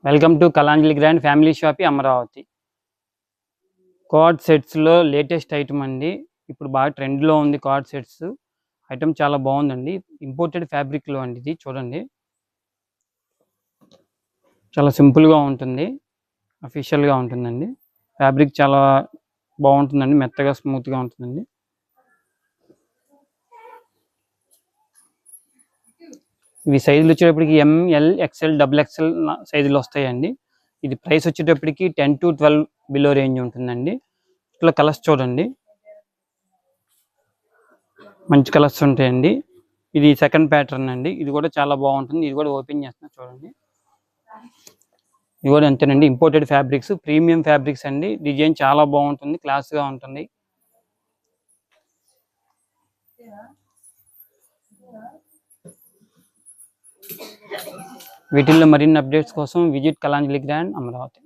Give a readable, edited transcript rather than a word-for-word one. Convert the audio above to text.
Welcome to Kalanjali grand family shoppe Amaravati. Card సెట్స్లో latest item అండి. ఇప్పుడు బాగా ట్రెండ్లో ఉంది కార్డ్ సెట్స్. ఐటమ్ చాలా బాగుందండి. ఇంపోర్టెడ్ ఫ్యాబ్రిక్లో అండి. ఇది చూడండి, చాలా సింపుల్గా ఉంటుంది, అఫీషియల్గా ఉంటుందండి. ఫ్యాబ్రిక్ చాలా బాగుంటుందండి, మెత్తగా స్మూత్గా ఉంటుందండి. ఇవి సైజులు వచ్చేటప్పటికి ఎంఎల్ ఎక్స్ఎల్ XXL సైజులు వస్తాయండి. ఇది ప్రైస్ వచ్చేటప్పటికి 10 to 12 బిలో రేంజ్ ఉంటుందండి. ఇట్లా కలర్స్ చూడండి, మంచి కలర్స్ ఉంటాయండి. ఇది సెకండ్ ప్యాటర్న్ అండి. ఇది కూడా చాలా బాగుంటుంది. ఇది కూడా ఓపెన్ చేస్తున్నా చూడండి. ఇది కూడా అంతేనండి, ఇంపోర్టెడ్ ఫ్యాబ్రిక్స్, ప్రీమియం ఫ్యాబ్రిక్స్ అండి. డిజైన్ చాలా బాగుంటుంది, క్లాస్గా ఉంటుంది. వీటిల్లో మరిన్ని అప్డేట్స్ కోసం విజిట్ కలాంజలి గ్రాండ్ అమరావతి.